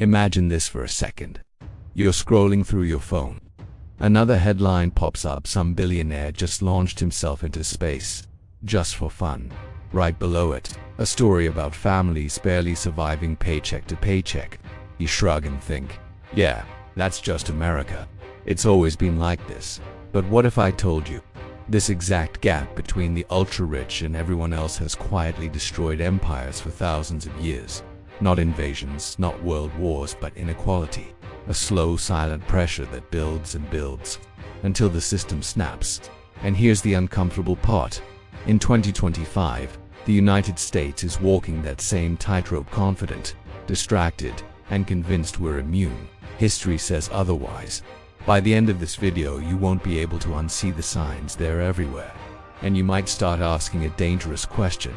Imagine this for a second. You're scrolling through your phone. Another headline pops up: some billionaire just launched himself into space. Just for fun. Right below it, a story about families barely surviving paycheck to paycheck. You shrug and think, yeah, that's just America. It's always been like this. But what if I told you? This exact gap between the ultra-rich and everyone else has quietly destroyed empires for thousands of years. Not invasions, not world wars, but inequality. A slow, silent pressure that builds and builds until the system snaps. And here's the uncomfortable part. In 2025, the United States is walking that same tightrope, confident, distracted, and convinced we're immune. History says otherwise. By the end of this video, you won't be able to unsee the signs. They're everywhere. And you might start asking a dangerous question.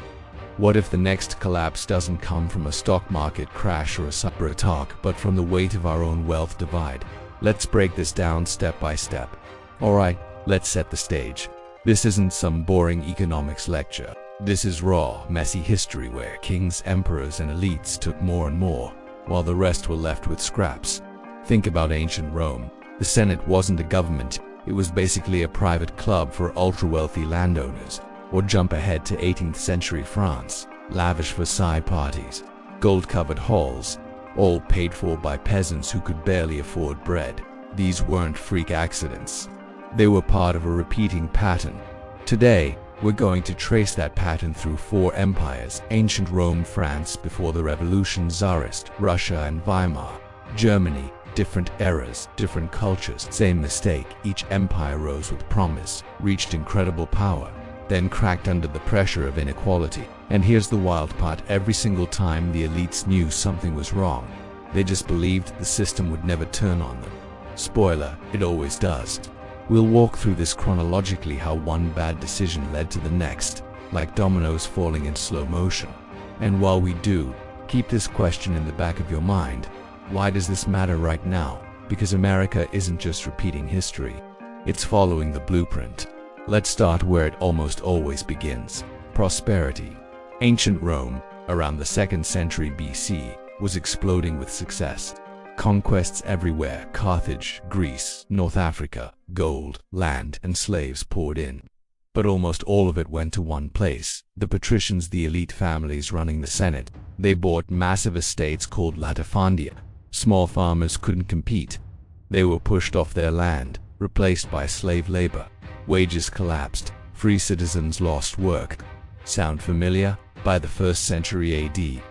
What if the next collapse doesn't come from a stock market crash or a cyber attack, but from the weight of our own wealth divide? Let's break this down step by step. Alright, let's set the stage. This isn't some boring economics lecture. This is raw, messy history where kings, emperors, and elites took more and more, while the rest were left with scraps. Think about ancient Rome. The Senate wasn't a government, it was basically a private club for ultra-wealthy landowners. Or jump ahead to 18th century France. Lavish Versailles parties, gold-covered halls, all paid for by peasants who could barely afford bread. These weren't freak accidents. They were part of a repeating pattern. Today, we're going to trace that pattern through four empires: ancient Rome, France before the revolution, Tsarist Russia, and Weimar Germany. Different eras, different cultures, same mistake. Each empire rose with promise, reached incredible power, then cracked under the pressure of inequality. And here's the wild part: every single time the elites knew something was wrong, they just believed the system would never turn on them. Spoiler, it always does. We'll walk through this chronologically, how one bad decision led to the next, like dominoes falling in slow motion. And while we do, keep this question in the back of your mind. Why does this matter right now? Because America isn't just repeating history, it's following the blueprint. Let's start where it almost always begins: prosperity. Ancient Rome, around the 2nd century BC, was exploding with success. Conquests everywhere: Carthage, Greece, North Africa. Gold, land, and slaves poured in. But almost all of it went to one place: the patricians, the elite families running the Senate. They bought massive estates called latifundia. Small farmers couldn't compete. They were pushed off their land, replaced by slave labor. Wages collapsed, free citizens lost work. Sound familiar? By the 1st century AD,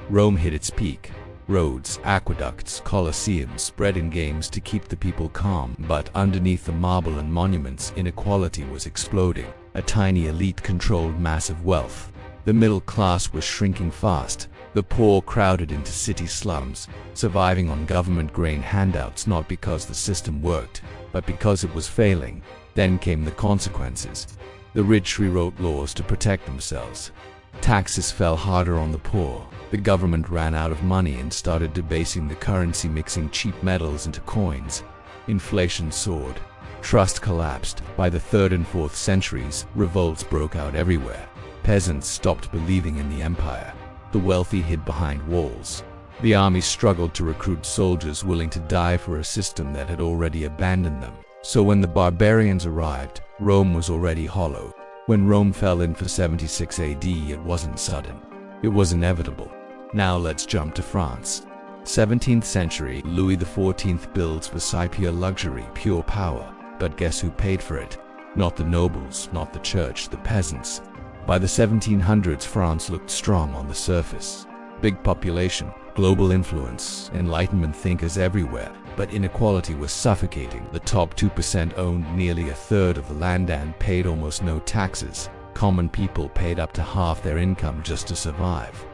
Rome hit its peak. Roads, aqueducts, colosseums, bread and games to keep the people calm. But underneath the marble and monuments, inequality was exploding. A tiny elite controlled massive wealth. The middle class was shrinking fast. The poor crowded into city slums, surviving on government grain handouts, not because the system worked, but because it was failing. Then came the consequences. The rich rewrote laws to protect themselves. Taxes fell harder on the poor. The government ran out of money and started debasing the currency, mixing cheap metals into coins. Inflation soared. Trust collapsed. By the 3rd and 4th centuries, revolts broke out everywhere. Peasants stopped believing in the empire. The wealthy hid behind walls. The army struggled to recruit soldiers willing to die for a system that had already abandoned them. So when the barbarians arrived, Rome was already hollow. When Rome fell in for 76 AD, it wasn't sudden. It was inevitable. Now let's jump to France. 17th century, Louis XIV builds Versailles, pure luxury, pure power. But guess who paid for it? Not the nobles, not the church, the peasants. By the 1700s, France looked strong on the surface. Big population, global influence, Enlightenment thinkers everywhere. But inequality was suffocating. The top 2% owned nearly a third of the land and paid almost no taxes. Common people paid up to half their income just to survive.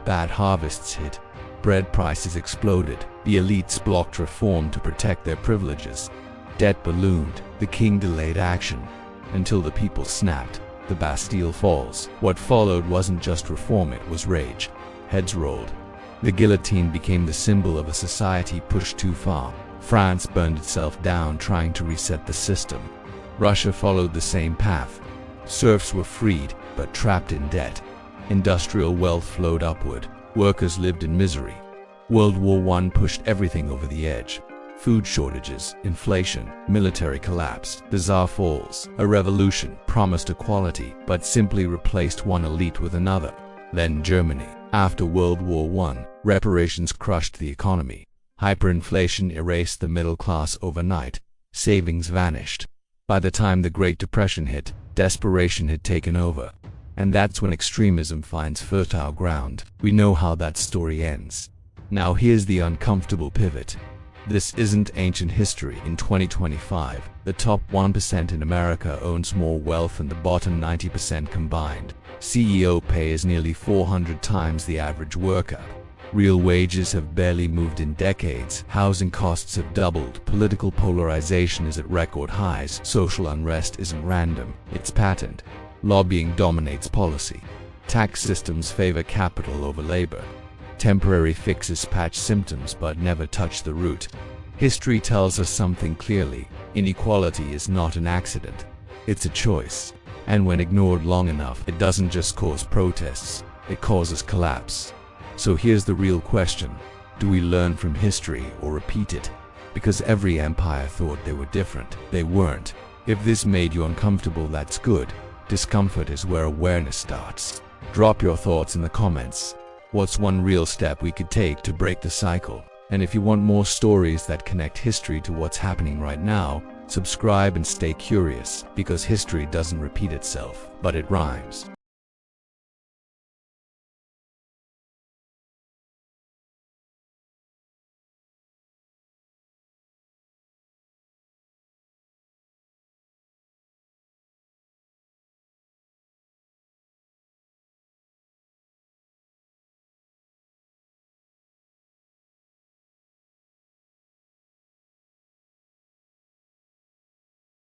Bad harvests hit. Bread prices exploded. The elites blocked reform to protect their privileges. Debt ballooned. The king delayed action until the people snapped. The Bastille falls. What followed wasn't just reform, it was rage. Heads rolled. The guillotine became the symbol of a society pushed too far. France burned itself down trying to reset the system. Russia followed the same path. Serfs were freed, but trapped in debt. Industrial wealth flowed upward. Workers lived in misery. World War I pushed everything over the edge. Food shortages, inflation, military collapse, the Tsar falls. A revolution promised equality but simply replaced one elite with another. Then Germany. After World War I, reparations crushed the economy. Hyperinflation erased the middle class overnight. Savings vanished. By the time the Great Depression hit, desperation had taken over. And that's when extremism finds fertile ground. We know how that story ends. Now here's the uncomfortable pivot. This isn't ancient history. In 2025, the top 1% in America owns more wealth than the bottom 90% combined. CEO pay is nearly 400 times the average worker. Real wages have barely moved in decades. Housing costs have doubled. Political polarization is at record highs. Social unrest isn't random, it's patterned. Lobbying dominates policy. Tax systems favor capital over labor. Temporary fixes patch symptoms but never touch the root. History tells us something clearly. Inequality is not an accident. It's a choice. And when ignored long enough, it doesn't just cause protests, it causes collapse. So here's the real question. Do we learn from history or repeat it? Because every empire thought they were different. They weren't. If this made you uncomfortable, that's good. Discomfort is where awareness starts. Drop your thoughts in the comments. What's one real step we could take to break the cycle? And if you want more stories that connect history to what's happening right now, subscribe and stay curious, because history doesn't repeat itself, but it rhymes.